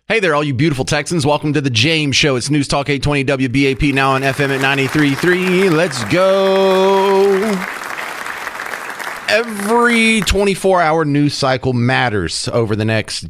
Hey there, all you beautiful Texans. Welcome to the James Show. It's News Talk 820 WBAP, now on FM at 93.3. Let's go. Every 24-hour news cycle matters over the next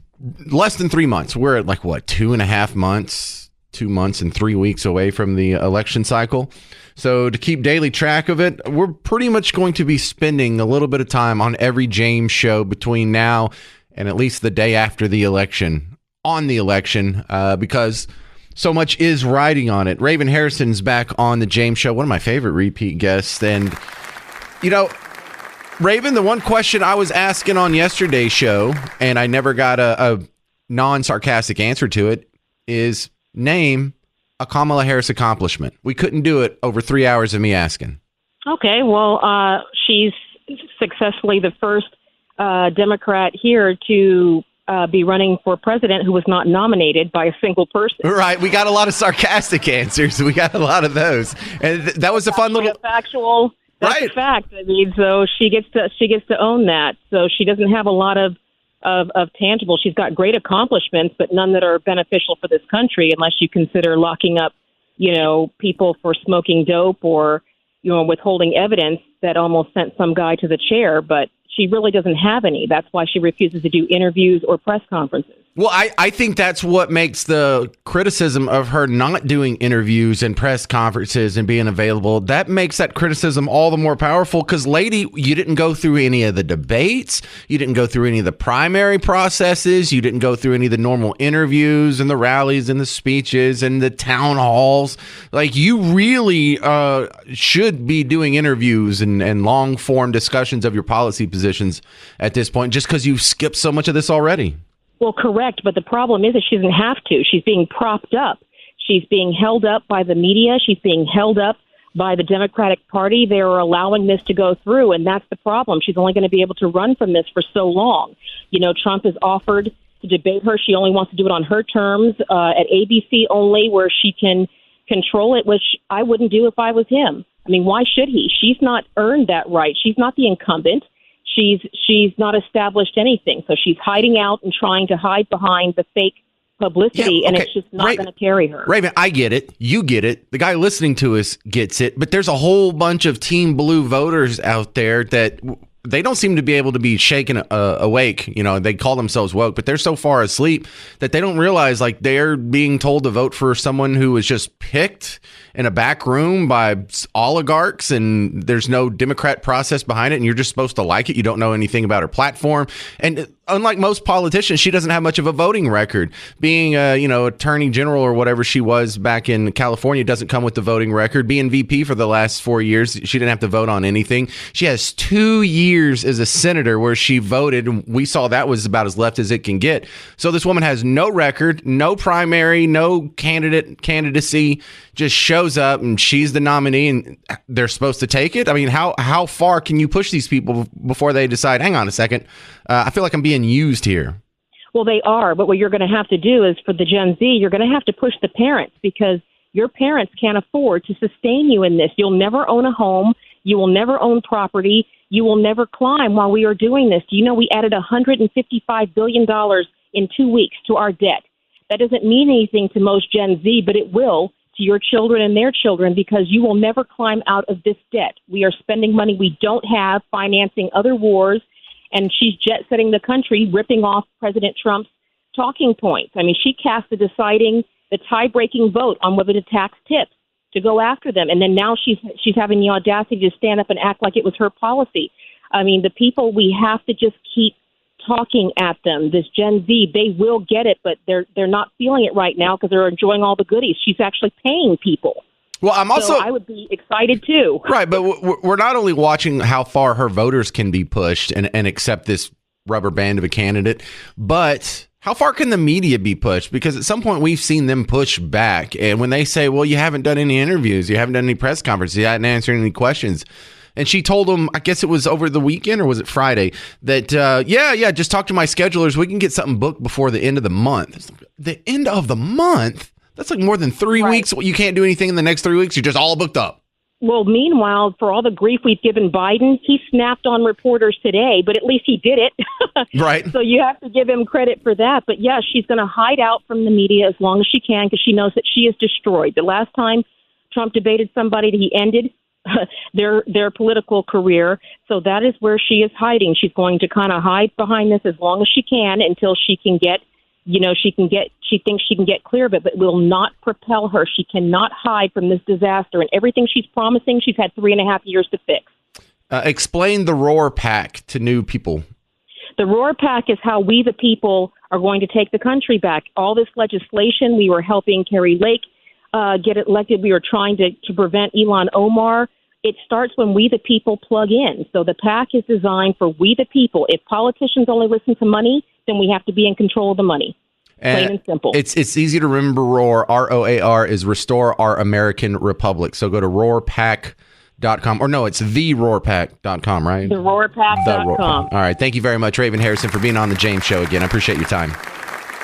less than 3 months. We're at 2.5 months, 2 months and 3 weeks away from the election cycle. So to keep daily track of it, we're pretty much going to be spending a little bit of time on every James Show between now and at least the day after the election. On the election, because so much is riding on it. Raven Harrison's back on the James Show, one of my favorite repeat guests. And, Raven, the one question I was asking on yesterday's show, and I never got a non-sarcastic answer to it, is name a Kamala Harris accomplishment. We couldn't do it over 3 hours of me asking. Okay, well, she's successfully the first Democrat here to be running for president who was not nominated by a single person. Right. We got a lot of sarcastic answers. We got a lot of those. And that was a fun little factual. That's right. A fact. I mean, so she gets to own that. So she doesn't have a lot of tangible. She's got great accomplishments, but none that are beneficial for this country unless you consider locking up, people for smoking dope or, withholding evidence that almost sent some guy to the chair. But she really doesn't have any. That's why she refuses to do interviews or press conferences. Well, I think that's what makes the criticism of her not doing interviews and press conferences and being available, that makes that criticism all the more powerful because, lady, you didn't go through any of the debates. You didn't go through any of the primary processes. You didn't go through any of the normal interviews and the rallies and the speeches and the town halls. You really should be doing interviews and long-form discussions of your policy positions at this point just because you've skipped so much of this already. Well, correct. But the problem is that she doesn't have to. She's being propped up. She's being held up by the media. She's being held up by the Democratic Party. They are allowing this to go through, and that's the problem. She's only going to be able to run from this for so long. Trump has offered to debate her. She only wants to do it on her terms at ABC only, where she can control it, which I wouldn't do if I was him. I mean, why should he? She's not earned that right. She's not the incumbent. She's not established anything. So she's hiding out and trying to hide behind the fake publicity, and it's just not going to carry her. Raven, I get it. You get it. The guy listening to us gets it. But there's a whole bunch of Team Blue voters out there that they don't seem to be able to be shaken awake. They call themselves woke, but they're so far asleep that they don't realize they're being told to vote for someone who was just picked in a back room by oligarchs, and there's no Democrat process behind it, and you're just supposed to like it. You don't know anything about her platform. And unlike most politicians, she doesn't have much of a voting record. Being attorney general or whatever she was back in California doesn't come with the voting record. Being VP for the last 4 years, she didn't have to vote on anything. She has 2 years as a senator where she voted, and we saw that was about as left as it can get. So this woman has no record, no primary, no candidacy, just shows up and she's the nominee and they're supposed to take it. I mean, how far can you push these people before they decide, hang on a second, I feel like I'm being used here? Well, they are. But what you're going to have to do is for the Gen Z, you're going to have to push the parents because your parents can't afford to sustain you in this. You'll never own a home. You will never own property. You will never climb while we are doing this. Do you know we added $155 billion in 2 weeks to our debt? That doesn't mean anything to most Gen Z, but it will to your children and their children because you will never climb out of this debt. We are spending money we don't have, financing other wars, and she's jet-setting the country, ripping off President Trump's talking points. I mean, she cast the tie-breaking vote on whether to tax tips to go after them, and then now she's having the audacity to stand up and act like it was her policy. I mean, the people, we have to just keep talking at them. This Gen Z, they will get it, but they're not feeling it right now because they're enjoying all the goodies. She's actually paying people. Well, I would be excited too. Right, but we're not only watching how far her voters can be pushed and accept this rubber band of a candidate, but how far can the media be pushed? Because at some point we've seen them push back. And when they say, well, you haven't done any interviews, you haven't done any press conferences, you haven't answered any questions. And she told them, I guess it was over the weekend or was it Friday, that, just talk to my schedulers. We can get something booked before the end of the month. The end of the month? That's like more than 3 weeks. You can't do anything in the next 3 weeks. You're just all booked up. Well, meanwhile, for all the grief we've given Biden, he snapped on reporters today, but at least he did it. Right. So you have to give him credit for that. But yeah, she's going to hide out from the media as long as she can because she knows that she is destroyed. The last time Trump debated somebody, he ended their political career. So that is where she is hiding. She's going to kind of hide behind this as long as she can until she can get, she thinks she can get clear of it, but it will not propel her. She cannot hide from this disaster. And everything she's promising, she's had 3.5 years to fix. Explain the Roar PAC to new people. The Roar PAC is how we, the people, are going to take the country back. All this legislation, we were helping Carrie Lake get elected. We were trying to prevent Ilhan Omar. It starts when we, the people, plug in. So the PAC is designed for we, the people. If politicians only listen to money, then we have to be in control of the money. Plain and simple. It's easy to remember. Roar, ROAR, is Restore Our American Republic. So go to roarpac.com. Or no, it's theroarpac.com, right? Theroarpac.com. All right. Thank you very much, Raven Harrison, for being on the James Show again. I appreciate your time.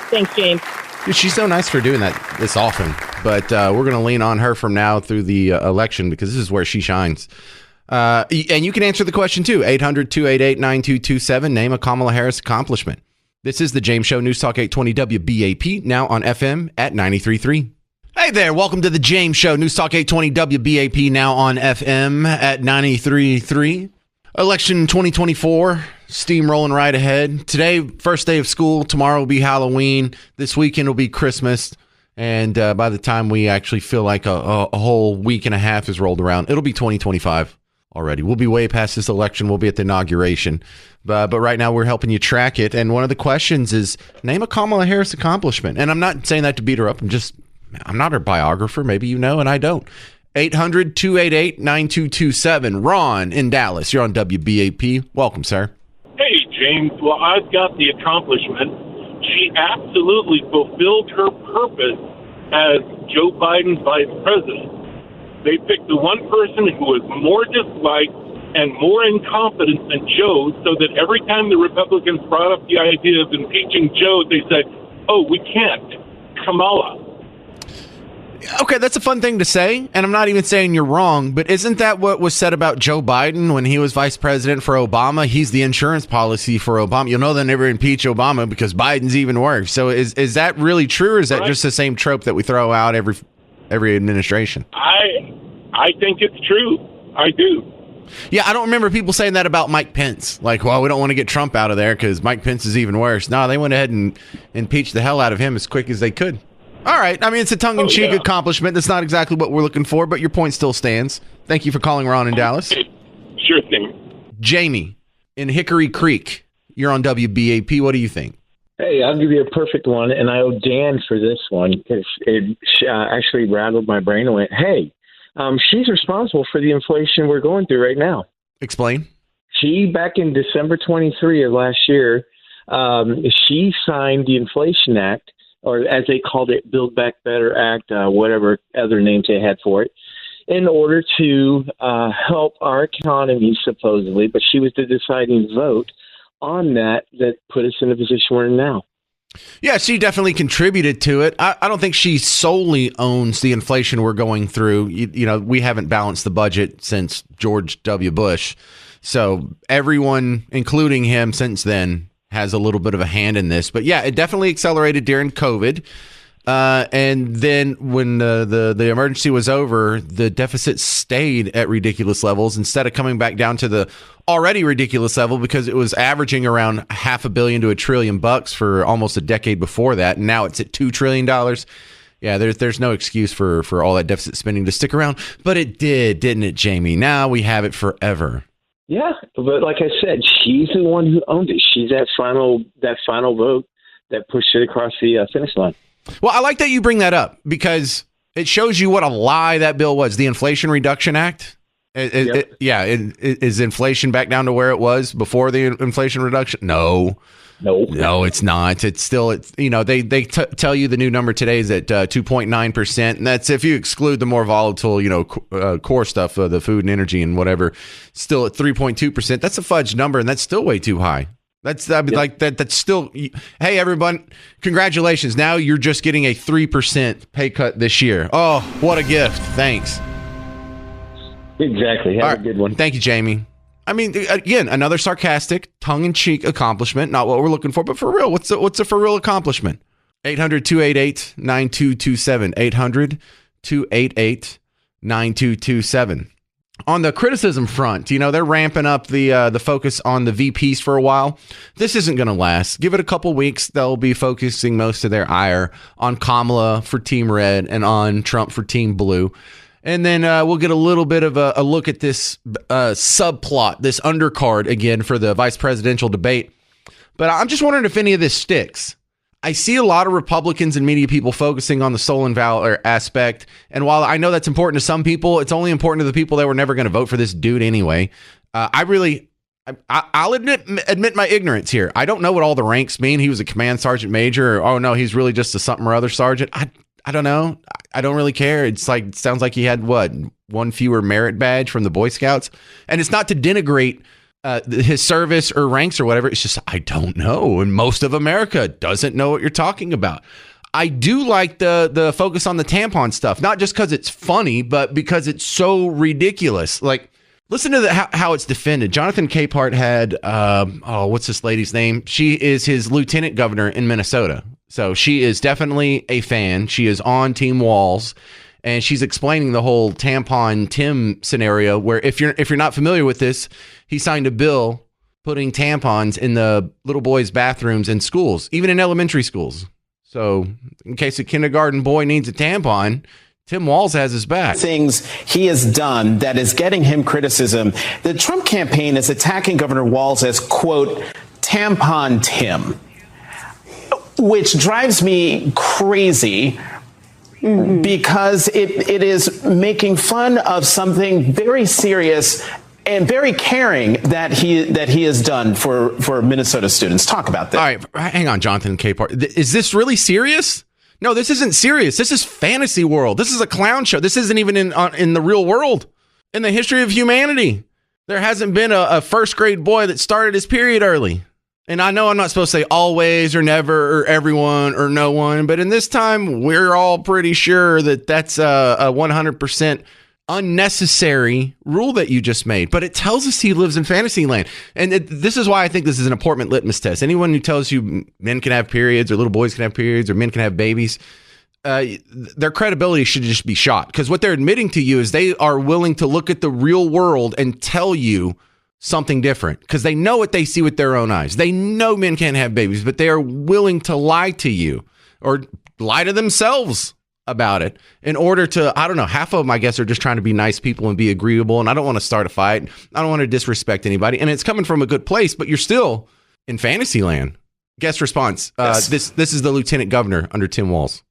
Thanks, James. Dude, she's so nice for doing that this often. But we're going to lean on her from now through the election because this is where she shines. And you can answer the question, too. 800-288-9227. Name a Kamala Harris accomplishment. This is the James Show, News Talk 820 WBAP, now on FM at 93.3. Hey there, welcome to the James Show, News Talk 820 WBAP, now on FM at 93.3. Election 2024, steamrolling right ahead. Today, first day of school. Tomorrow will be Halloween. This weekend will be Christmas. And by the time we actually feel like a whole week and a half is rolled around, it'll be 2025 already. We'll be way past this election. We'll be at the inauguration. But right now, we're helping you track it. And one of the questions is, name a Kamala Harris accomplishment. And I'm not saying that to beat her up. I'm not her biographer. Maybe you know, and I don't. 800-288-9227. Ron in Dallas. You're on WBAP. Welcome, sir. Hey, James. Well, I've got the accomplishment. She absolutely fulfilled her purpose as Joe Biden's vice president. They picked the one person who was more disliked and more incompetent than Joe, so that every time the Republicans brought up the idea of impeaching Joe, they said, oh, we can't. Kamala. Okay, that's a fun thing to say, and I'm not even saying you're wrong, but isn't that what was said about Joe Biden when he was vice president for Obama? He's the insurance policy for Obama. You'll know they'll never impeach Obama because Biden's even worse. So is that really true, or is that right? Just the same trope that we throw out every administration? I think it's true. I do. Yeah, I don't remember people saying that about Mike Pence. Like, well, we don't want to get Trump out of there because Mike Pence is even worse. No, they went ahead and impeached the hell out of him as quick as they could. All right. I mean, it's a tongue-in-cheek accomplishment. That's not exactly what we're looking for, but your point still stands. Thank you for calling Ron in Dallas. Sure thing. Jamie in Hickory Creek. You're on WBAP. What do you think? Hey, I'll give you a perfect one, and I owe Dan for this one because it actually rattled my brain and went, hey, she's responsible for the inflation we're going through right now. Explain. She, back in December 23 of last year, she signed the Inflation Act, or as they called it, Build Back Better Act, whatever other names they had for it, in order to help our economy, supposedly. But she was the deciding vote on that put us in the position we're in now. Yeah, she definitely contributed to it. I don't think she solely owns the inflation we're going through. You know, we haven't balanced the budget since George W. Bush. So everyone, including him since then, has a little bit of a hand in this. But yeah, it definitely accelerated during COVID. And then when the emergency was over, the deficit stayed at ridiculous levels instead of coming back down to the already ridiculous level because it was averaging around $500 billion to $1 trillion for almost a decade before that. And now it's at $2 trillion. Yeah, there's no excuse for all that deficit spending to stick around. But it did, didn't it, Jamie? Now we have it forever. Yeah, but like I said, she's the one who owned it. She's that final vote that pushed it across the finish line. Well, I like that you bring that up because it shows you what a lie that bill was. The Inflation Reduction Act. Is inflation back down to where it was before the Inflation Reduction? No, it's not. It's still, they tell you the new number today is at 2.9%. And that's if you exclude the more volatile, core stuff, the food and energy and whatever, still at 3.2%. That's a fudge number. And that's still way too high. That's still, hey, everyone, congratulations. Now you're just getting a 3% pay cut this year. Oh, what a gift. Thanks. Exactly. Have a good one. Thank you, Jamie. I mean, again, another sarcastic, tongue-in-cheek accomplishment. Not what we're looking for, but for real. What's a for real accomplishment? 800-288-9227. 800-288-9227. On the criticism front, they're ramping up the focus on the VPs for a while. This isn't going to last. Give it a couple weeks. They'll be focusing most of their ire on Kamala for Team Red and on Trump for Team Blue. And then we'll get a little bit of a look at this subplot, this undercard again for the vice presidential debate. But I'm just wondering if any of this sticks. I see a lot of Republicans and media people focusing on the stolen valor aspect. And while I know that's important to some people, it's only important to the people that were never going to vote for this dude anyway. I'll admit my ignorance here. I don't know what all the ranks mean. He was a command sergeant major, or, oh no, he's really just a something or other sergeant. I don't know. I don't really care. It sounds like he had one fewer merit badge from the Boy Scouts. And it's not to denigrate his service or ranks or whatever. It's just, I don't know. And most of America doesn't know what you're talking about. I do like the focus on the tampon stuff, not just because it's funny, but because it's so ridiculous. Like, listen to how it's defended. Jonathan Capehart had, what's this lady's name? She is his lieutenant governor in Minnesota. So she is definitely a fan. She is on Team Walls. And she's explaining the whole tampon Tim scenario, where if you're not familiar with this, he signed a bill putting tampons in the little boys' bathrooms in schools, even in elementary schools. So in case a kindergarten boy needs a tampon, Tim Walz has his back. Things he has done that is getting him criticism. The Trump campaign is attacking Governor Walz as, quote, tampon Tim, which drives me crazy. Because it is making fun of something very serious and very caring that he has done for Minnesota students. Talk about that. All right, hang on, Jonathan Capehart. Is this really serious? No, this isn't serious. This is fantasy world. This is a clown show. This isn't even in the real world. In the history of humanity, there hasn't been a first grade boy that started his period early. And I know I'm not supposed to say always or never or everyone or no one, but in this time, we're all pretty sure that that's a 100% unnecessary rule that you just made. But it tells us he lives in fantasy land. And this is why I think this is an important litmus test. Anyone who tells you men can have periods or little boys can have periods or men can have babies, their credibility should just be shot. Because what they're admitting to you is they are willing to look at the real world and tell you something different, because they know what they see with their own eyes. They know men can't have babies, but they are willing to lie to you or lie to themselves about it in order to, I don't know, half of them, I guess, are just trying to be nice people and be agreeable. And I don't want to start a fight. I don't want to disrespect anybody. And it's coming from a good place, but you're still in fantasy land. Guest response. Yes. This is the lieutenant governor under Tim Walz.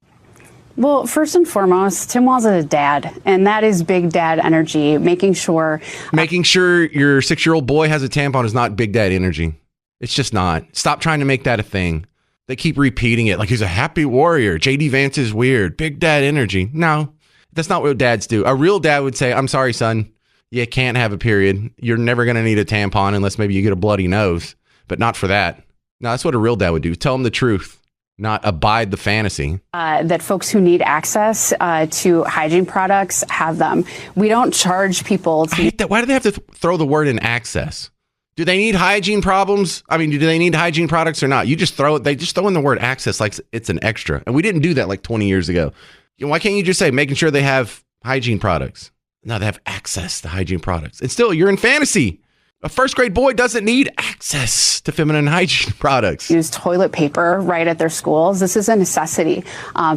Well, first and foremost, Tim Walz is a dad, and that is big dad energy, making sure your 6-year-old boy has a tampon is not big dad energy. It's just not. Stop trying to make that a thing. They keep repeating it like he's a happy warrior. JD Vance is weird. Big dad energy. No, that's not what dads do. A real dad would say, I'm sorry, son, you can't have a period. You're never going to need a tampon unless maybe you get a bloody nose, but not for that. No, that's what a real dad would do. Tell him the truth. Not abide the fantasy. That folks who need access to hygiene products have them. We don't charge people to. I hate that. Why do they have to throw the word in access? Do they need hygiene problems? I mean, do they need hygiene products or not? You just throw it. They just throw in the word access like it's an extra. And we didn't do that like 20 years ago. Why can't you just say making sure they have hygiene products? No, they have access to hygiene products. And still, you're in fantasy. A first grade boy doesn't need access to feminine hygiene products. Use toilet paper right at their schools. This is a necessity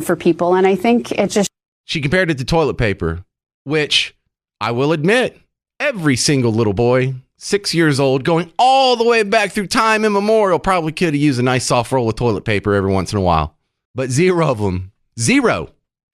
for people. And I think it just. She compared it to toilet paper, which I will admit, every single little boy, 6 years old, going all the way back through time immemorial, probably could have used a nice soft roll of toilet paper every once in a while. But zero of them,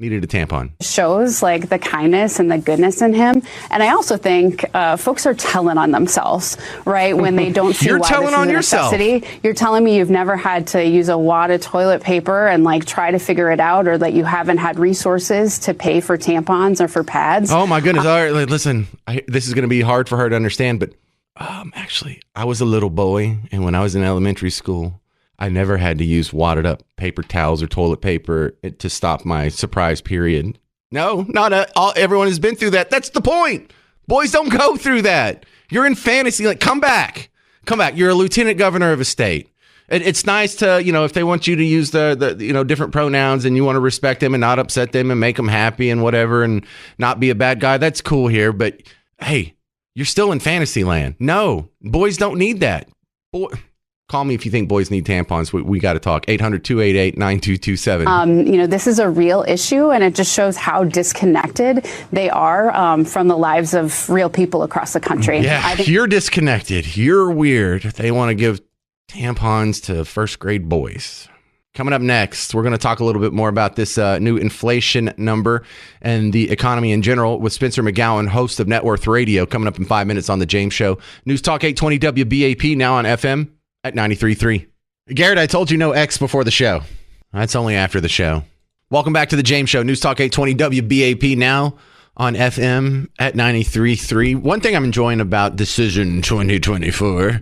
needed a tampon. Shows like the kindness and the goodness in him. And I also think folks are telling on themselves, right? When they don't see You're why telling this is on a yourself. necessity. You're telling me you've never had to use a wad of toilet paper and like try to figure it out, or that you haven't had resources to pay for tampons or for pads. Oh my goodness. All right, listen, this is going to be hard for her to understand, but actually, I was a little boy, and when I was in elementary school, I never had to use wadded up paper towels or toilet paper to stop my surprise period. No, everyone has been through that. That's the point. Boys don't go through that. You're in fantasy. Like, come back. You're a lieutenant governor of a state. It's nice to, if they want you to use the different pronouns and you want to respect them and not upset them and make them happy and whatever and not be a bad guy. That's cool here. But hey, you're still in fantasy land. No, boys don't need that. Call me if you think boys need tampons. We got to talk. 800-288-9227. This is a real issue, and it just shows how disconnected they are from the lives of real people across the country. Yeah, you're disconnected. You're weird. They want to give tampons to first grade boys. Coming up next, we're going to talk a little bit more about this new inflation number and the economy in general with Spencer McGowan, host of Net Worth Radio, coming up in 5 minutes on The James Show. News Talk 820 WBAP, now on FM at 93.3. Garrett, I told you no X before the show. That's only after the show. Welcome back to The James Show. News Talk 820 WBAP, now on FM at 93.3. One thing I'm enjoying about Decision 2024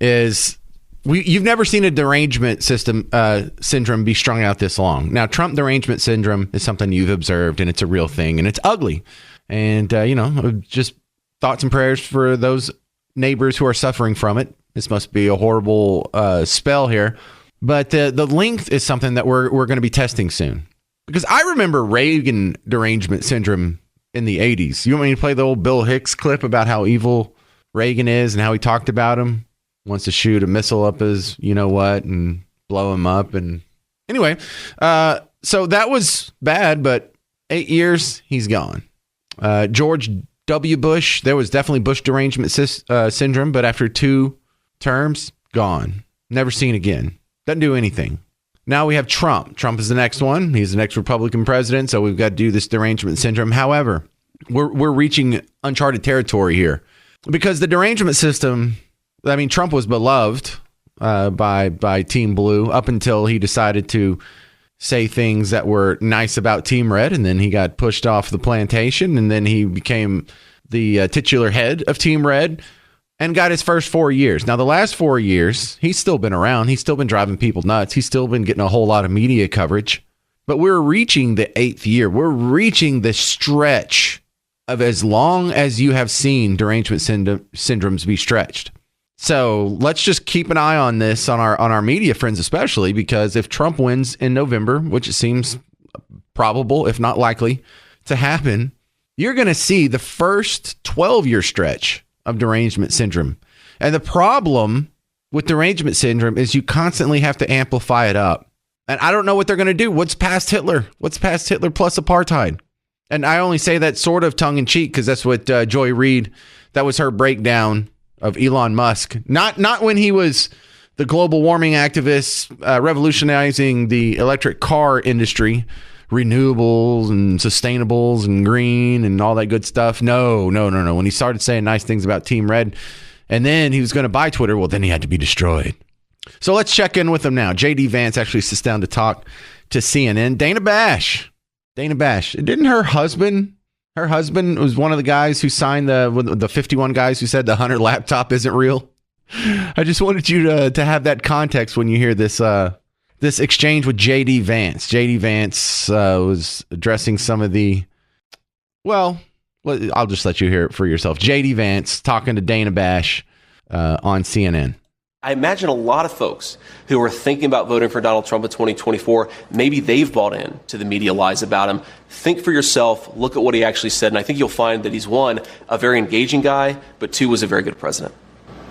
is... You've never seen a derangement syndrome be strung out this long. Now, Trump derangement syndrome is something you've observed, and it's a real thing, and it's ugly. And, just thoughts and prayers for those neighbors who are suffering from it. This must be a horrible spell here. But the length is something that we're going to be testing soon. Because I remember Reagan derangement syndrome in the 80s. You want me to play the old Bill Hicks clip about how evil Reagan is and how he talked about him? Wants to shoot a missile up his you-know-what and blow him up. And anyway, so that was bad, but 8 years, he's gone. George W. Bush, there was definitely Bush derangement syndrome, but after 2 terms, gone. Never seen again. Doesn't do anything. Now we have Trump. Trump is the next one. He's the next Republican president, so we've got to do this derangement syndrome. However, we're reaching uncharted territory here because the derangement system... I mean, Trump was beloved by Team Blue up until he decided to say things that were nice about Team Red, and then he got pushed off the plantation, and then he became the titular head of Team Red and got his first 4 years. Now, the last 4 years, he's still been around. He's still been driving people nuts. He's still been getting a whole lot of media coverage. But we're reaching the 8th year. We're reaching the stretch of as long as you have seen derangement syndromes be stretched. So let's just keep an eye on this on our media friends, especially because if Trump wins in November, which it seems probable, if not likely to happen, you're going to see the first 12-year stretch of derangement syndrome. And the problem with derangement syndrome is you constantly have to amplify it up. And I don't know what they're going to do. What's past Hitler? What's past Hitler plus apartheid? And I only say that sort of tongue in cheek because that's what Joy Reid, that was her breakdown of Elon Musk, not when he was the global warming activist revolutionizing the electric car industry, renewables and sustainables and green and all that good stuff. No. When he started saying nice things about Team Red and then he was going to buy Twitter, well, then he had to be destroyed. So let's check in with him now. JD Vance actually sits down to talk to CNN. Dana Bash. Didn't her husband was one of the guys who signed the 51 guys who said the Hunter laptop isn't real. I just wanted you to have that context when you hear this exchange with JD Vance. JD Vance was addressing some of the, well, I'll just let you hear it for yourself. JD Vance talking to Dana Bash on CNN. I imagine a lot of folks who are thinking about voting for Donald Trump in 2024, maybe they've bought in to the media lies about him. Think for yourself, look at what he actually said, and I think you'll find that he's, one, a very engaging guy, but two, was a very good president.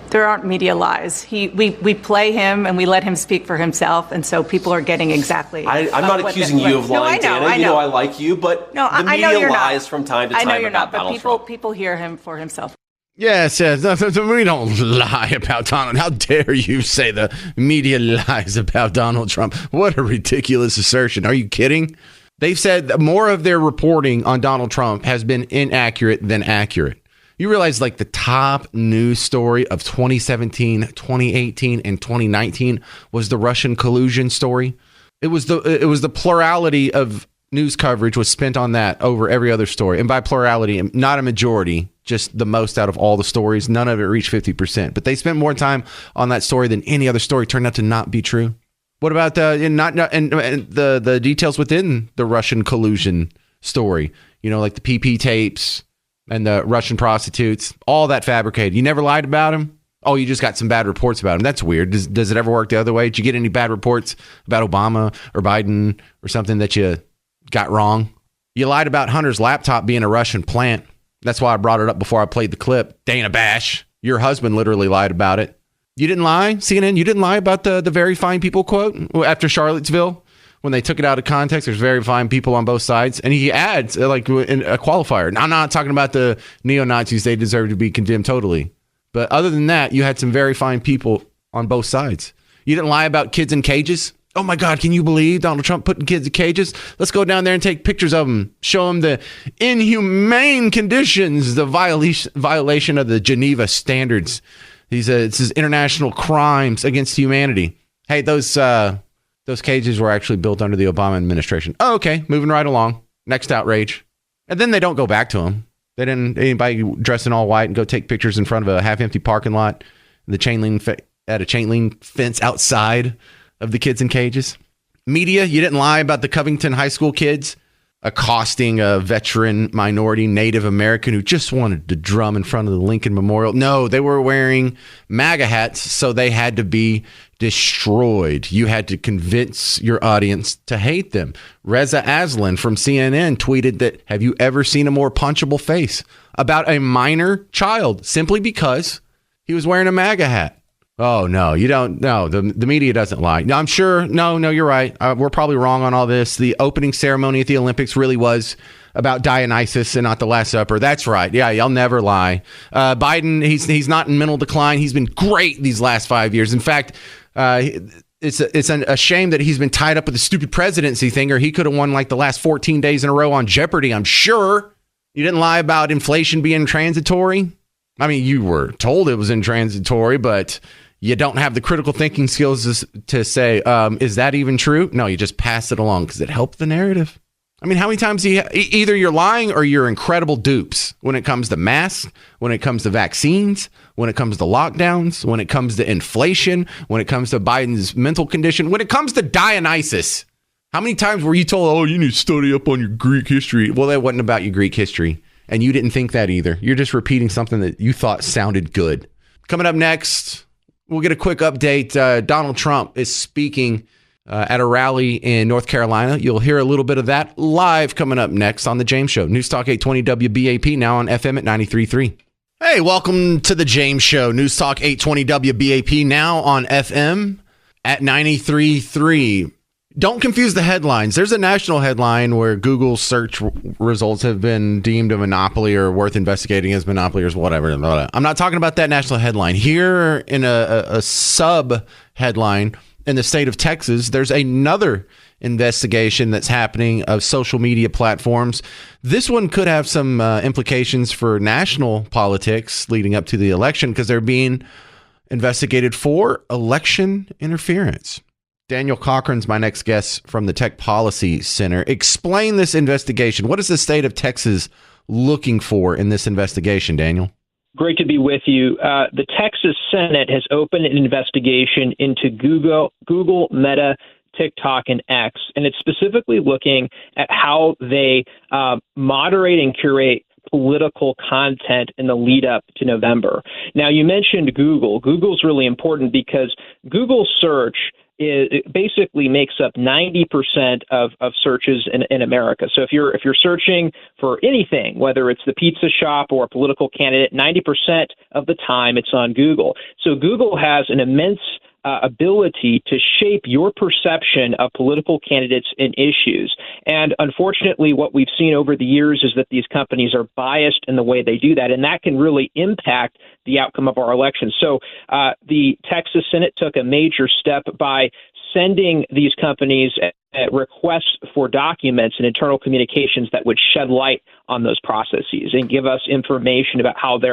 There aren't media lies. We play him and we let him speak for himself, and so people are getting exactly. I'm not accusing you of lying, Dana. I know I like you, but the media lies from time to time about Donald Trump. I know you're not, but people hear him for himself. Yes. We don't lie about Donald. How dare you say the media lies about Donald Trump? What a ridiculous assertion. Are you kidding? They've said that more of their reporting on Donald Trump has been inaccurate than accurate. You realize like the top news story of 2017, 2018, and 2019 was the Russian collusion story. It was the plurality of news coverage was spent on that over every other story. And by plurality, not a majority, just the most out of all the stories. None of it reached 50%. But they spent more time on that story than any other story. Turned out to not be true. What about the details within the Russian collusion story? You know, like the PP tapes, and the Russian prostitutes, all that fabricated. You never lied about him? Oh, you just got some bad reports about him. That's weird. Does it ever work the other way? Did you get any bad reports about Obama or Biden or something that you got wrong? You lied about Hunter's laptop being a Russian plant. That's why I brought it up before I played the clip. Dana Bash, your husband literally lied about it. You didn't lie, CNN? You didn't lie about the very fine people quote after Charlottesville? When they took it out of context, there's very fine people on both sides. And he adds, like, in a qualifier. I'm not talking about the neo-Nazis. They deserve to be condemned totally. But other than that, you had some very fine people on both sides. You didn't lie about kids in cages. Oh, my God, can you believe Donald Trump putting kids in cages? Let's go down there and take pictures of them. Show them the inhumane conditions, the violation of the Geneva standards. This is international crimes against humanity. Hey, those cages were actually built under the Obama administration. Oh, okay, moving right along. Next outrage. And then they don't go back to them. They didn't anybody dress in all white and go take pictures in front of a half-empty parking lot and at a chain link fence outside of the kids in cages. Media, you didn't lie about the Covington High School kids accosting a veteran minority Native American who just wanted to drum in front of the Lincoln Memorial. No, they were wearing MAGA hats, so they had to be destroyed. You had to convince your audience to hate them. Reza Aslan from CNN tweeted that, have you ever seen a more punchable face? About a minor child, simply because he was wearing a MAGA hat. Oh, no, you don't. No, the media doesn't lie. No, I'm sure. No, you're right. We're probably wrong on all this. The opening ceremony at the Olympics really was about Dionysus and not the Last Supper. That's right. Yeah, y'all never lie. Biden, he's not in mental decline. He's been great these last 5 years. In fact, it's a shame that he's been tied up with the stupid presidency thing, or he could have won like the last 14 days in a row on Jeopardy, I'm sure. You didn't lie about inflation being transitory. I mean, you were told it was intransitory, but you don't have the critical thinking skills to say, is that even true? No, you just pass it along because it helped the narrative. I mean, how many times either you're lying or you're incredible dupes when it comes to masks, when it comes to vaccines, when it comes to lockdowns, when it comes to inflation, when it comes to Biden's mental condition, when it comes to Dionysus. How many times were you told, oh, you need to study up on your Greek history? Well, that wasn't about your Greek history. And you didn't think that either. You're just repeating something that you thought sounded good. Coming up next, we'll get a quick update. Donald Trump is speaking at a rally in North Carolina. You'll hear a little bit of that live coming up next on The James Show. News Talk 820 WBAP, now on FM at 93.3. Hey, welcome to The James Show. News Talk 820 WBAP, now on FM at 93.3. Don't confuse the headlines. There's a national headline where Google search results have been deemed a monopoly or worth investigating as monopoly or whatever. I'm not talking about that national headline. Here in a sub headline in the state of Texas, there's another investigation that's happening of social media platforms. This one could have some implications for national politics leading up to the election because they're being investigated for election interference. Daniel Cochran's my next guest from the Tech Policy Center. Explain this investigation. What is the state of Texas looking for in this investigation, Daniel? Great to be with you. The Texas Senate has opened an investigation into Google, Meta, TikTok, and X, and it's specifically looking at how they moderate and curate political content in the lead up to November. Now, you mentioned Google. Google's really important because Google search it basically makes up 90% of searches in America. So if you're searching for anything, whether it's the pizza shop or a political candidate, 90% of the time it's on Google. So Google has an immense ability to shape your perception of political candidates and issues. And unfortunately, what we've seen over the years is that these companies are biased in the way they do that, and that can really impact the outcome of our elections. So the Texas Senate took a major step by sending these companies requests for documents and internal communications that would shed light on those processes and give us information about how they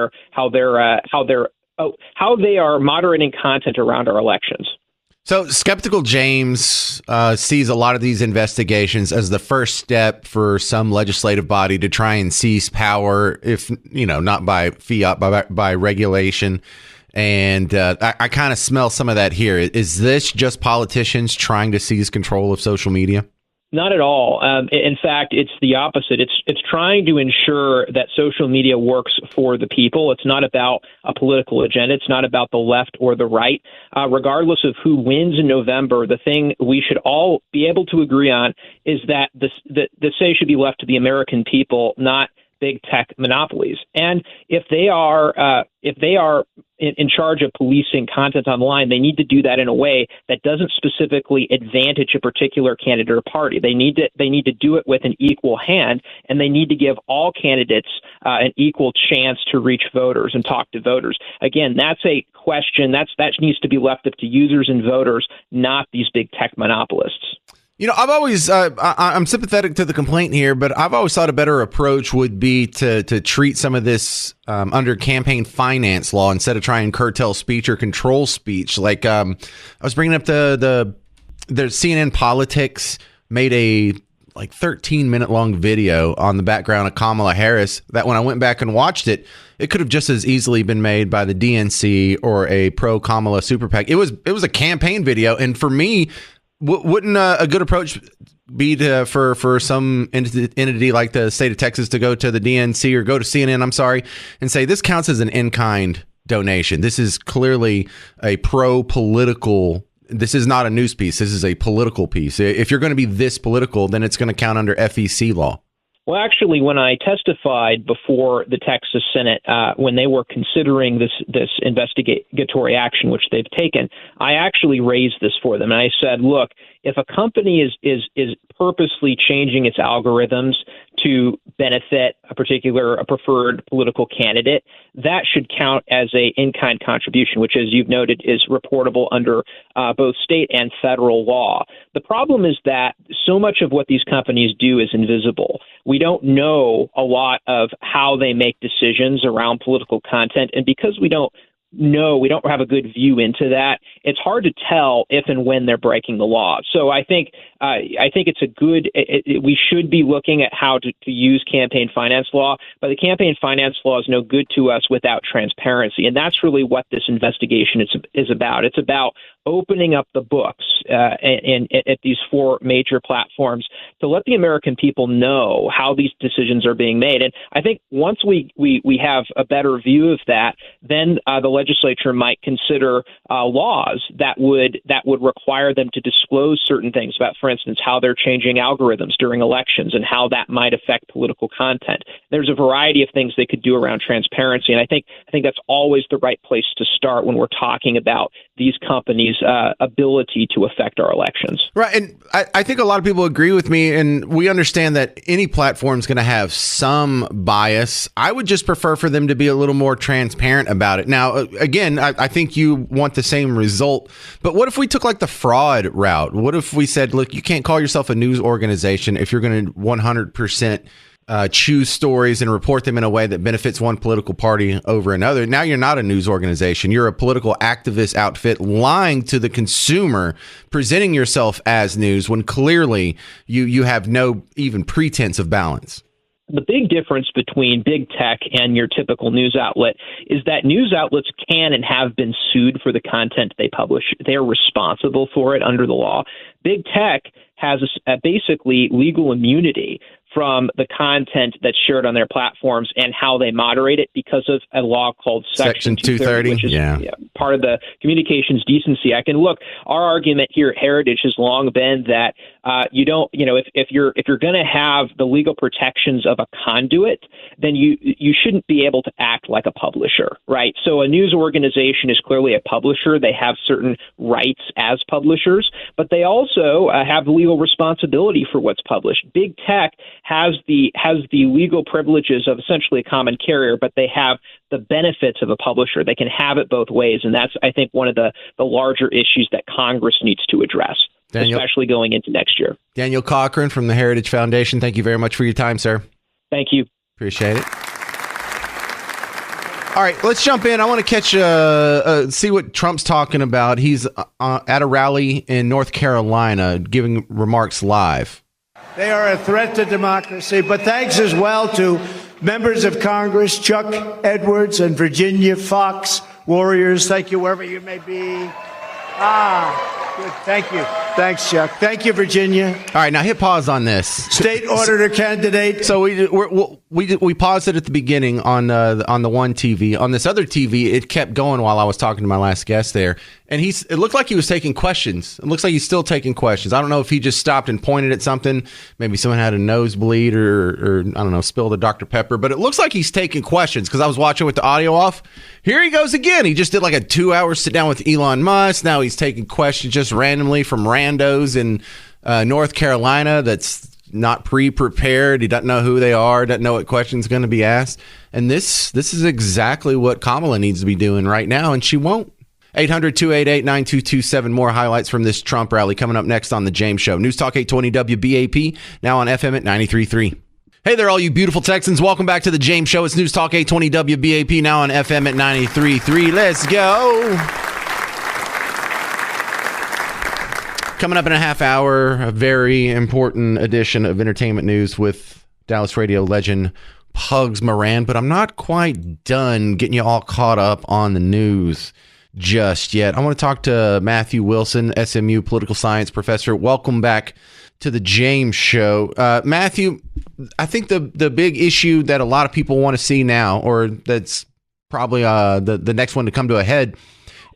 are moderating content around our elections. So Skeptical James sees a lot of these investigations as the first step for some legislative body to try and seize power, if not by fiat, by regulation. And I kind of smell some of that here. Is this just politicians trying to seize control of social media? Not at all. In fact, it's the opposite. It's trying to ensure that social media works for the people. It's not about a political agenda. It's not about the left or the right. Regardless of who wins in November, the thing we should all be able to agree on is that the say should be left to the American people, not big tech monopolies. And if they are in charge of policing content online, they need to do that in a way that doesn't specifically advantage a particular candidate or party. They need to do it with an equal hand, and they need to give all candidates an equal chance to reach voters and talk to voters. Again, that's a question that needs to be left up to users and voters, not these big tech monopolists. You know, I've always, I'm sympathetic to the complaint here, but I've always thought a better approach would be to treat some of this under campaign finance law instead of trying to curtail speech or control speech. Like I was bringing up the CNN Politics made a 13-minute long video on the background of Kamala Harris that when I went back and watched it, it could have just as easily been made by the DNC or a pro Kamala super PAC. It was a campaign video, and for me, wouldn't a good approach be for some entity like the state of Texas to go to the DNC or go to CNN, and say this counts as an in-kind donation? This is clearly a pro-political. This is not a news piece. This is a political piece. If you're going to be this political, then it's going to count under FEC law. Well, actually, when I testified before the Texas Senate, when they were considering this investigatory action, which they've taken, I actually raised this for them. And I said, look, if a company is purposely changing its algorithms to benefit a preferred political candidate, that should count as a in-kind contribution, which, as you've noted, is reportable under both state and federal law. The problem is that so much of what these companies do is invisible. We don't know a lot of how they make decisions around political content, and because we don't have a good view into that, it's hard to tell if and when they're breaking the law. So I think it's a good. We should be looking at how to use campaign finance law, but the campaign finance law is no good to us without transparency, and that's really what this investigation is about. It's about opening up the books at these four major platforms to let the American people know how these decisions are being made. And I think once we have a better view of that, then the legislature might consider laws that would require them to disclose certain things about, for instance, how they're changing algorithms during elections and how that might affect political content. There's a variety of things they could do around transparency, and I think that's always the right place to start when we're talking about these companies' ability to affect our elections. Right, and I think a lot of people agree with me, and we understand that any platform is going to have some bias. I would just prefer for them to be a little more transparent about it. Now, again, I think you want the same result, but what if we took like the fraud route? What if we said, look, you can't call yourself a news organization if you're going to 100% choose stories and report them in a way that benefits one political party over another? Now you're not a news organization. You're a political activist outfit lying to the consumer, presenting yourself as news when clearly you have no even pretense of balance. The big difference between big tech and your typical news outlet is that news outlets can and have been sued for the content they publish. They are responsible for it under the law. Big tech has basically legal immunity from the content that's shared on their platforms and how they moderate it because of a law called Section 230, which is part of the Communications Decency Act. And look, our argument here at Heritage has long been that if you're going to have the legal protections of a conduit, then you shouldn't be able to act like a publisher, right? So a news organization is clearly a publisher. They have certain rights as publishers, but they also have legal responsibility for what's published. Big tech has the legal privileges of essentially a common carrier, but they have the benefits of a publisher. They can have it both ways, and that's, I think, one of the larger issues that Congress needs to address, especially going into next year. Daniel Cochran from the Heritage Foundation, thank you very much for your time, sir. Thank you. Appreciate it. All right, let's jump in. I want to catch see what Trump's talking about. He's at a rally in North Carolina giving remarks live. They are a threat to democracy, but thanks as well to members of Congress, Chuck Edwards and Virginia Fox, warriors. Thank you, wherever you may be. Good. Thank you. Thanks, Chuck. Thank you, Virginia. All right, now hit pause on this. State auditor candidate. So we paused it at the beginning on the one TV. On this other TV, it kept going while I was talking to my last guest there, and it looked like he was taking questions. It looks like he's still taking questions. I don't know if he just stopped and pointed at something. Maybe someone had a nosebleed or I don't know, spilled a Dr. Pepper. But it looks like he's taking questions because I was watching with the audio off. Here he goes again. He just did like a 2-hour sit down with Elon Musk. Now he's taking questions just randomly from randos in North Carolina that's not pre-prepared. He doesn't know who they are, doesn't know what question's going to be asked. And this is exactly what Kamala needs to be doing right now, and she won't. 800-288-9227. More highlights from this Trump rally coming up next on The James Show. News Talk 820 WBAP, now on FM at 93.3. Hey there, all you beautiful Texans. Welcome back to The James Show. It's News Talk 820 WBAP, now on FM at 93.3. Let's go. Coming up in a half hour, a very important edition of entertainment news with Dallas radio legend Pugs Moran. But I'm not quite done getting you all caught up on the news just yet. I want to talk to Matthew Wilson, SMU political science professor. Welcome back to the James Show. Matthew, I think the big issue that a lot of people want to see now, or that's probably the next one to come to a head,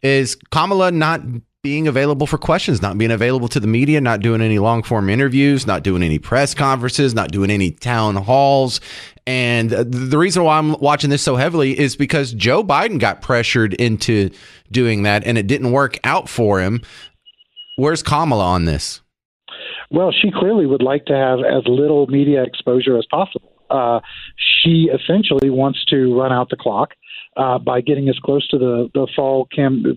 is Kamala not being available for questions, not being available to the media, not doing any long-form interviews, not doing any press conferences, not doing any town halls. And the reason why I'm watching this so heavily is because Joe Biden got pressured into doing that, and it didn't work out for him. Where's Kamala on this? Well, she clearly would like to have as little media exposure as possible. She essentially wants to run out the clock by getting as close to the fall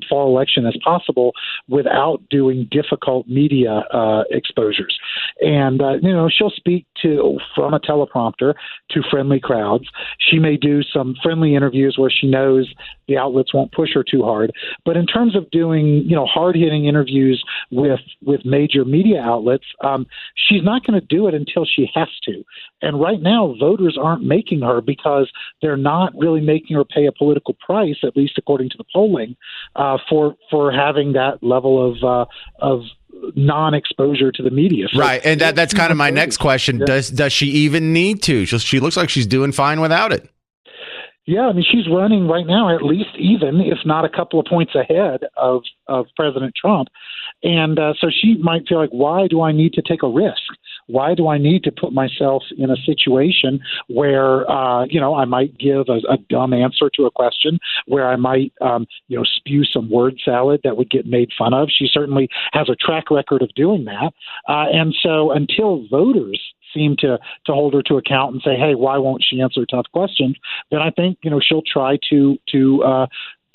election as possible without doing difficult media exposures. And she'll speak from a teleprompter to friendly crowds. She may do some friendly interviews where she knows the outlets won't push her too hard. But in terms of doing hard-hitting interviews with major media outlets, she's not going to do it until she has to. And right now, voters aren't making her because they're not really making her pay a political price, at least according to the polling, for having that level of non-exposure to the media. So, right, and that's kind of my next question. Yeah. Does she even need to? She looks like she's doing fine without it. Yeah, I mean, she's running right now at least even, if not a couple of points ahead of President Trump. And so she might feel like, why do I need to take a risk? Why do I need to put myself in a situation where, I might give a dumb answer to a question, where I might, spew some word salad that would get made fun of? She certainly has a track record of doing that. And so until voters seem to hold her to account and say, hey, why won't she answer tough questions, then I think, she'll try to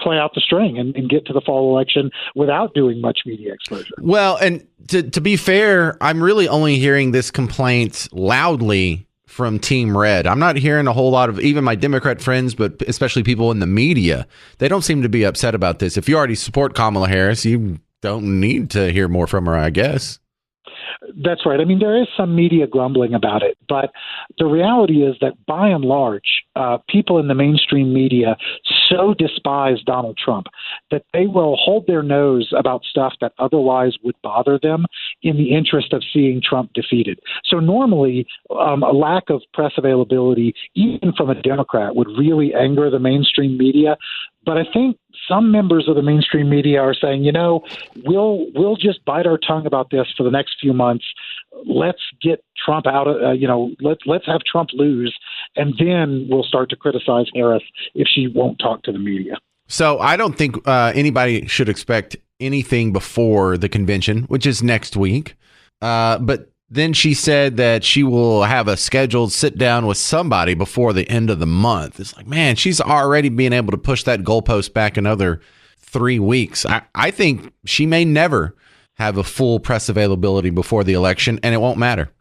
play out the string and get to the fall election without doing much media exposure. Well, and to be fair, I'm really only hearing this complaint loudly from Team Red. I'm not hearing a whole lot of even my Democrat friends, but especially people in the media. They don't seem to be upset about this. If you already support Kamala Harris, you don't need to hear more from her, I guess. That's right. I mean, there is some media grumbling about it, but the reality is that by and large, people in the mainstream media so despise Donald Trump that they will hold their nose about stuff that otherwise would bother them in the interest of seeing Trump defeated. So normally, a lack of press availability, even from a Democrat, would really anger the mainstream media. But I think some members of the mainstream media are saying, we'll just bite our tongue about this for the next few months. Let's get Trump out of, let's have Trump lose, and then we'll start to criticize Harris if she won't talk to the media. So I don't think anybody should expect anything before the convention, which is next week. But then she said that she will have a scheduled sit down with somebody before the end of the month. It's like, man, she's already being able to push that goalpost back another 3 weeks. I think she may never have a full press availability before the election, and it won't matter.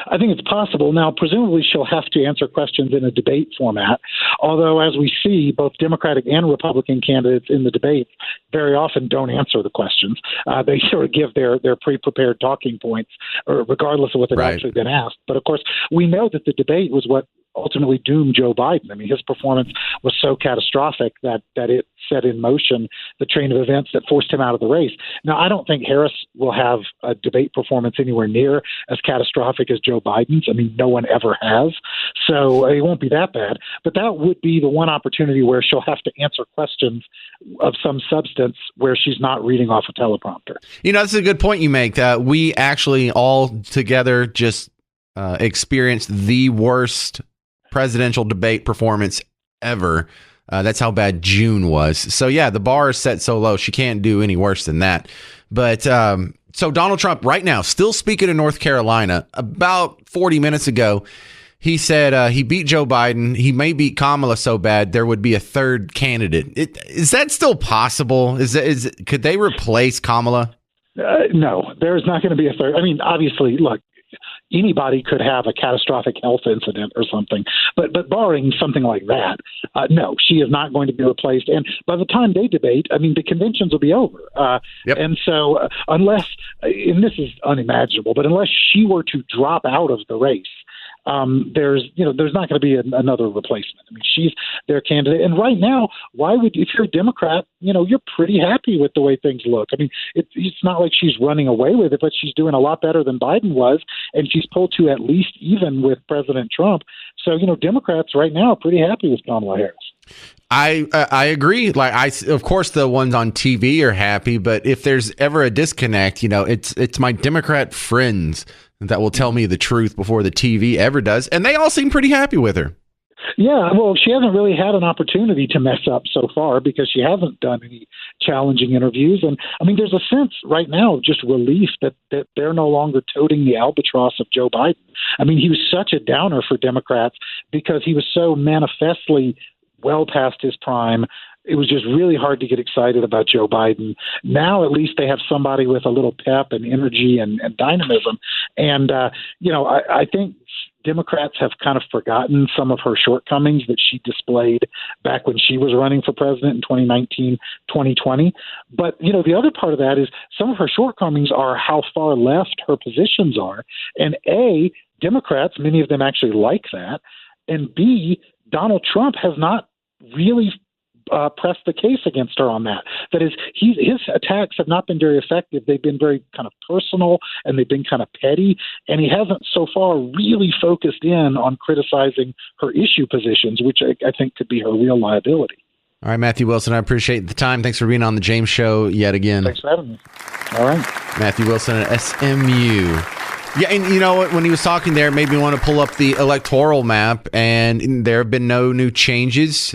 I think it's possible. Now, presumably she'll have to answer questions in a debate format, although as we see, both Democratic and Republican candidates in the debate very often don't answer the questions. They sort of give their pre-prepared talking points, or regardless of what they've actually been asked. But of course, we know that the debate was what ultimately doom Joe Biden. I mean, his performance was so catastrophic that it set in motion the train of events that forced him out of the race. Now, I don't think Harris will have a debate performance anywhere near as catastrophic as Joe Biden's. I mean, no one ever has. So it won't be that bad. But that would be the one opportunity where she'll have to answer questions of some substance where she's not reading off a teleprompter. You know, that's a good point you make. We actually all together just experienced the worst presidential debate performance ever. That's how bad June was. So, yeah, the bar is set so low. She can't do any worse than that. But so Donald Trump right now still speaking in North Carolina. About 40 minutes ago, he said he beat Joe Biden. He may beat Kamala so bad there would be a third candidate. Is that still possible? Could they replace Kamala? No, there's not going to be a third. I mean, obviously, look, anybody could have a catastrophic health incident or something, but barring something like that, no, she is not going to be replaced. And by the time they debate, I mean, the conventions will be over. And so unless, and this is unimaginable, but unless she were to drop out of the race, there's not going to be another replacement. I mean, she's their candidate. And right now, if you're a Democrat, you're pretty happy with the way things look. I mean, it's not like she's running away with it, but she's doing a lot better than Biden was. And she's pulled to at least even with President Trump. So, Democrats right now are pretty happy with Kamala Harris. I agree. Of course, the ones on TV are happy, but if there's ever a disconnect, it's my Democrat friends that will tell me the truth before the TV ever does. And they all seem pretty happy with her. Yeah, well, she hasn't really had an opportunity to mess up so far because she hasn't done any challenging interviews. And I mean, there's a sense right now of just relief that they're no longer toting the albatross of Joe Biden. I mean, he was such a downer for Democrats because he was so manifestly well past his prime. It was just really hard to get excited about Joe Biden. Now, at least they have somebody with a little pep and energy and dynamism. And, I think Democrats have kind of forgotten some of her shortcomings that she displayed back when she was running for president in 2019, 2020. But, the other part of that is some of her shortcomings are how far left her positions are. And A, Democrats, many of them actually like that. And B, Donald Trump has not really pressed the case against her on that. That is, his attacks have not been very effective. They've been very kind of personal and they've been kind of petty. And he hasn't so far really focused in on criticizing her issue positions, which I think could be her real liability. All right, Matthew Wilson, I appreciate the time. Thanks for being on the James Show yet again. Thanks for having me. All right. Matthew Wilson at SMU. Yeah, and you know what? When he was talking there, it made me want to pull up the electoral map, and there have been no new changes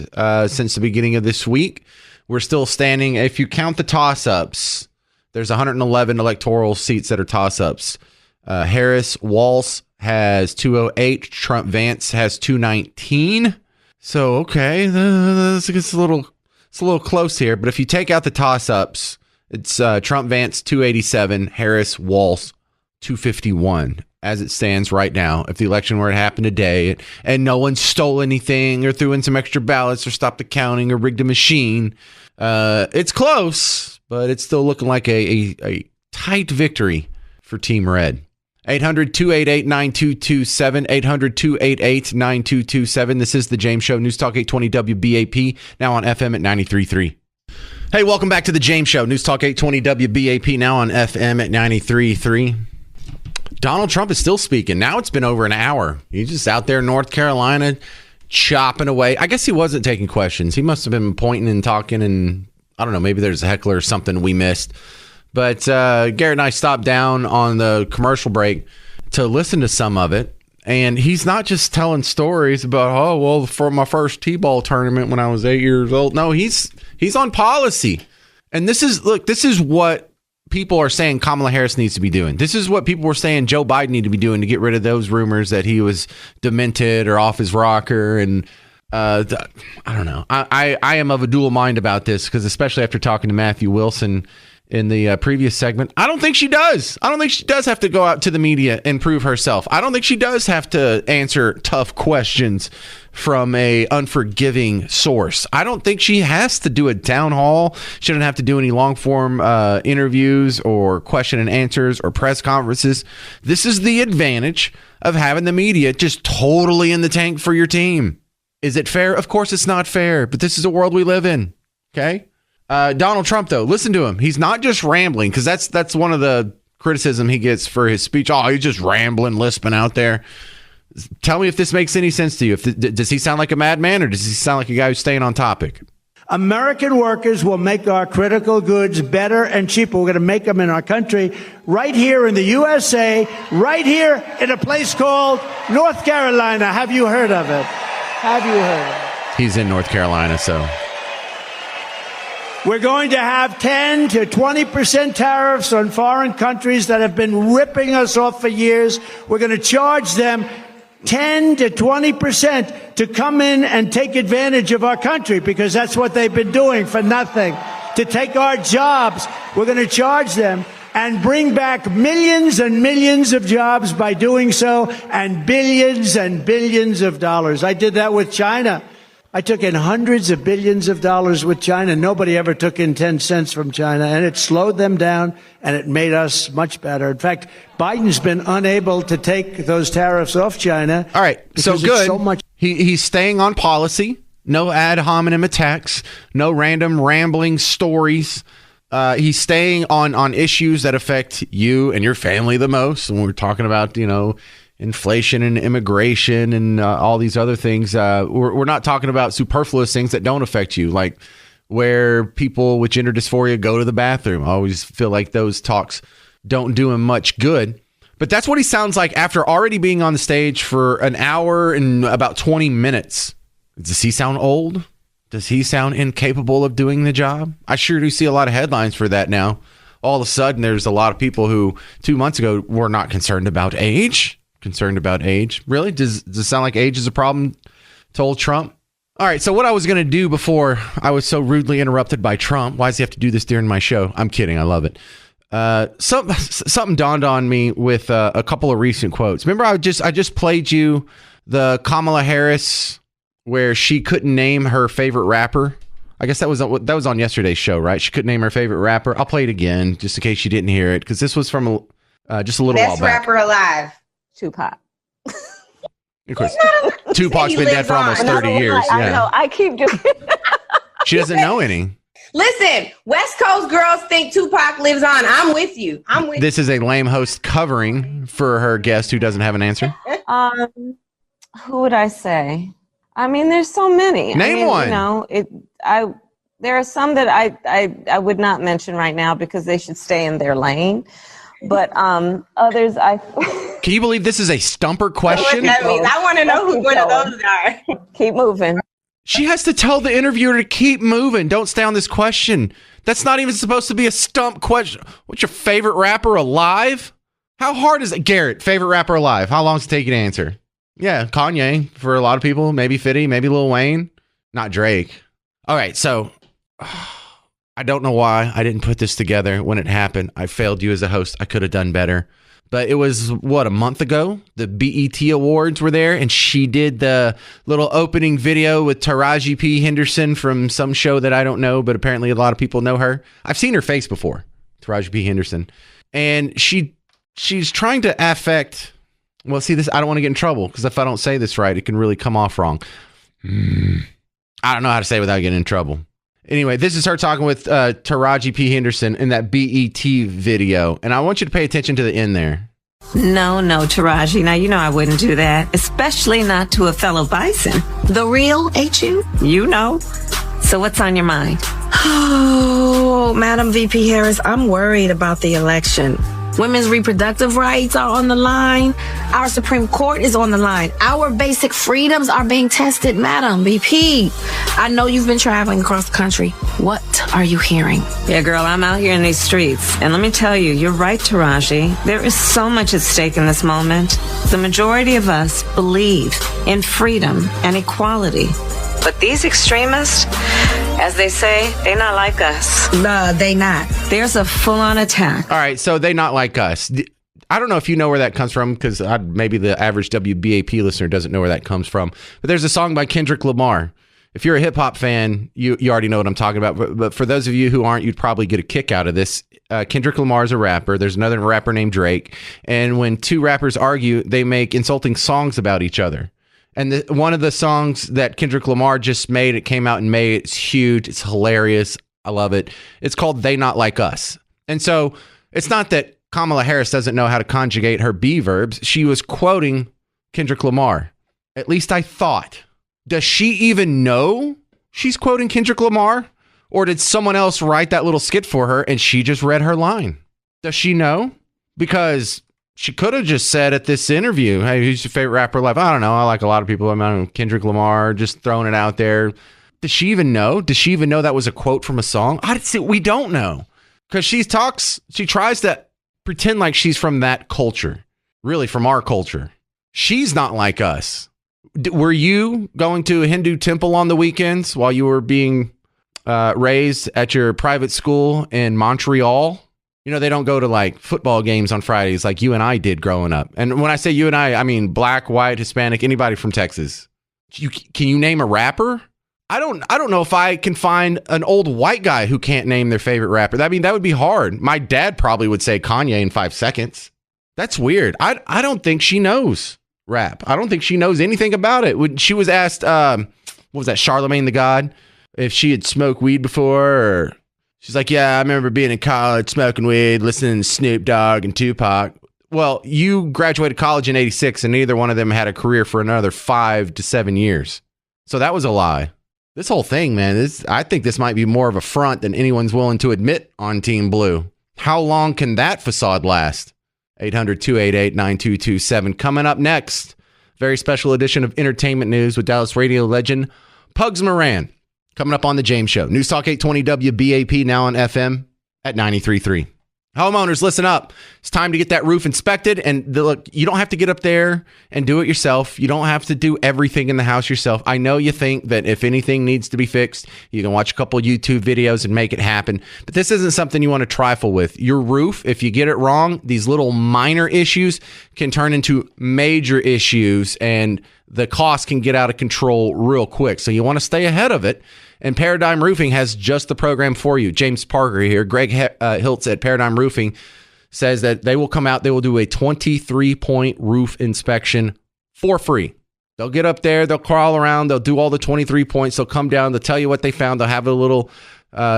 since the beginning of this week. We're still standing. If you count the toss-ups, there's 111 electoral seats that are toss-ups. Harris-Walz has 208. Trump-Vance has 219. So, okay, it's a little close here. But if you take out the toss-ups, it's Trump-Vance 287, Harris-Walz 251 as it stands right now. If the election were to happen today and no one stole anything or threw in some extra ballots or stopped the counting or rigged a machine, it's close, but it's still looking like a tight victory for Team Red. 800-288-9227, 800-288-9227. This is the James Show, News Talk 820 WBAP, now on FM at 93.3. Hey, welcome back to the James Show, News Talk 820 WBAP, now on FM at 93.3. Donald Trump is still speaking. Now it's been over an hour. He's just out there in North Carolina chopping away. I guess he wasn't taking questions. He must have been pointing and talking, and I don't know, maybe there's a heckler or something we missed. But Garrett and I stopped down on the commercial break to listen to some of it. And he's not just telling stories about, for my first T-ball tournament when I was 8 years old. No, he's on policy. And this is what people are saying Kamala Harris needs to be doing. This is what people were saying Joe Biden needed to be doing to get rid of those rumors that he was demented or off his rocker. And I don't know. I am of a dual mind about this because especially after talking to Matthew Wilson in the previous segment. I don't think she does. I don't think she does have to go out to the media and prove herself. I don't think she does have to answer tough questions from a unforgiving source. I don't think she has to do a town hall. She doesn't have to do any long form interviews or question and answers or press conferences. This is the advantage of having the media just totally in the tank for your team. Is it fair? Of course it's not fair, but this is a world we live in. Okay. Donald Trump, though, listen to him. He's not just rambling, because that's one of the criticism he gets for his speech. Oh, he's just rambling, lisping out there. Tell me if this makes any sense to you. Does he sound like a madman, or does he sound like a guy who's staying on topic? American workers will make our critical goods better and cheaper. We're going to make them in our country, right here in the USA, right here in a place called North Carolina. Have you heard of it? Have you heard of it? He's in North Carolina, so... We're going to have 10 to 20% tariffs on foreign countries that have been ripping us off for years. We're going to charge them 10 to 20% to come in and take advantage of our country, because that's what they've been doing for nothing. To take our jobs, we're going to charge them and bring back millions and millions of jobs by doing so, and billions of dollars. I did that with China. I took in hundreds of billions of dollars with China. Nobody ever took in 10 cents from China, and it slowed them down, and it made us much better. In fact, Biden's been unable to take those tariffs off China. All right, so good. He's staying on policy. No ad hominem attacks. No random rambling stories. He's staying on issues that affect you and your family the most. And we're talking about, inflation and immigration and all these other things. We're not talking about superfluous things that don't affect you, like where people with gender dysphoria go to the bathroom. I always feel like those talks don't do him much good. But that's what he sounds like after already being on the stage for an hour and about 20 minutes. Does he sound old? Does he sound incapable of doing the job? I sure do see a lot of headlines for that now. All of a sudden, there's a lot of people who 2 months ago were not concerned about age. Really? Does it sound like age is a problem to old Trump? All right, so what I was going to do before I was so rudely interrupted by Trump, why does he have to do this during my show? I'm kidding. I love it. Something dawned on me with a couple of recent quotes. Remember, I just played you the Kamala Harris where she couldn't name her favorite rapper. I guess that was on yesterday's show, right? She couldn't name her favorite rapper. I'll play it again just in case you didn't hear it, because this was from just a little while back. Best rapper alive. Tupac. Of course, Tupac's been dead for almost 30 years. I know. I keep doing. She doesn't know any. Listen, West Coast girls think Tupac lives on. I'm with you. This is a lame host covering for her guest who doesn't have an answer. Who would I say? I mean, there's so many. Name one. There are some that I would not mention right now because they should stay in their lane. But others, Can you believe this is a stumper question? What that means? I want to know who one of those are. Keep moving. She has to tell the interviewer to keep moving. Don't stay on this question. That's not even supposed to be a stump question. What's your favorite rapper alive? How hard is it? Garrett, favorite rapper alive. How long does it take you to answer? Yeah, Kanye for a lot of people. Maybe 50, maybe Lil Wayne. Not Drake. All right, so I don't know why I didn't put this together when it happened. I failed you as a host. I could have done better. But it was, a month ago? The BET Awards were there, and she did the little opening video with Taraji P. Henderson from some show that I don't know, but apparently a lot of people know her. I've seen her face before, Taraji P. Henderson. And she's trying to affect... Well, see, this, I don't want to get in trouble, because if I don't say this right, it can really come off wrong. I don't know how to say it without getting in trouble. Anyway, this is her talking with Taraji P. Henderson in that BET video. And I want you to pay attention to the end there. No, Taraji. Now, you know I wouldn't do that, especially not to a fellow bison. The real, ain't you? You know. So what's on your mind? Oh, Madam VP Harris, I'm worried about the election. Women's reproductive rights are on the line. Our Supreme Court is on the line. Our basic freedoms are being tested, Madam VP. I know you've been traveling across the country. What are you hearing? Yeah, girl, I'm out here in these streets. And let me tell you, you're right, Taraji. There is so much at stake in this moment. The majority of us believe in freedom and equality. But these extremists, As they say, they not like us. They not. There's a full-on attack. All right, so they not like us. I don't know if you know where that comes from, because maybe the average WBAP listener doesn't know where that comes from. But there's a song by Kendrick Lamar. If you're a hip-hop fan, you already know what I'm talking about. But for those of you who aren't, you'd probably get a kick out of this. Kendrick Lamar is a rapper. There's another rapper named Drake. And when two rappers argue, they make insulting songs about each other. And one of the songs that Kendrick Lamar just made, it came out in May. It's huge. It's hilarious. I love it. It's called They Not Like Us. And so it's not that Kamala Harris doesn't know how to conjugate her B verbs. She was quoting Kendrick Lamar. At least I thought. Does she even know she's quoting Kendrick Lamar? Or did someone else write that little skit for her and she just read her line? Does she know? Because she could have just said at this interview, hey, who's your favorite rapper alive? I don't know. I like a lot of people. I mean, Kendrick Lamar, just throwing it out there. Does she even know? Does she even know that was a quote from a song? We don't know. Because she tries to pretend like she's from that culture. Really, from our culture. She's not like us. Were you going to a Hindu temple on the weekends while you were being raised at your private school in Montreal? You know, they don't go to like football games on Fridays like you and I did growing up. And when I say you and I mean black, white, Hispanic, anybody from Texas. Can you name a rapper? I don't know if I can find an old white guy who can't name their favorite rapper. I mean, that would be hard. My dad probably would say Kanye in 5 seconds. That's weird. I don't think she knows rap. I don't think she knows anything about it. When she was asked, what was that, Charlemagne the God, if she had smoked weed before, or she's like, yeah, I remember being in college, smoking weed, listening to Snoop Dogg and Tupac. Well, you graduated college in 86 and neither one of them had a career for another 5 to 7 years. So that was a lie. This whole thing, man, I think this might be more of a front than anyone's willing to admit on Team Blue. How long can that facade last? 800-288-9227. Coming up next, very special edition of Entertainment News with Dallas radio legend Pugs Moran. Coming up on The James Show. News Talk 820 WBAP, now on FM at 93.3. Homeowners, listen up. It's time to get that roof inspected. And look, you don't have to get up there and do it yourself. You don't have to do everything in the house yourself. I know you think that if anything needs to be fixed, you can watch a couple YouTube videos and make it happen. But this isn't something you want to trifle with. Your roof, if you get it wrong, these little minor issues can turn into major issues, and the cost can get out of control real quick. So you want to stay ahead of it. And Paradigm Roofing has just the program for you. James Parker here. Greg Hiltz at Paradigm Roofing says that they will come out. They will do a 23-point roof inspection for free. They'll get up there. They'll crawl around. They'll do all the 23 points. They'll come down. They'll tell you what they found. They'll have a little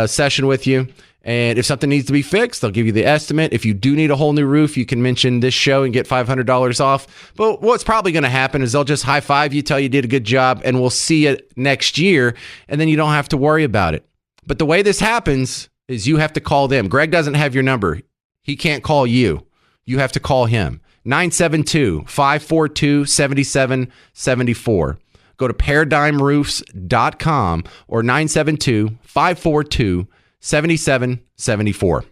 session with you. And if something needs to be fixed, they'll give you the estimate. If you do need a whole new roof, you can mention this show and get $500 off. But what's probably going to happen is they'll just high five you, tell you did a good job, and we'll see it next year. And then you don't have to worry about it. But the way this happens is you have to call them. Greg doesn't have your number. He can't call you. You have to call him. 972-542-7774. Go to ParadigmRoofs.com or 972-542-7774.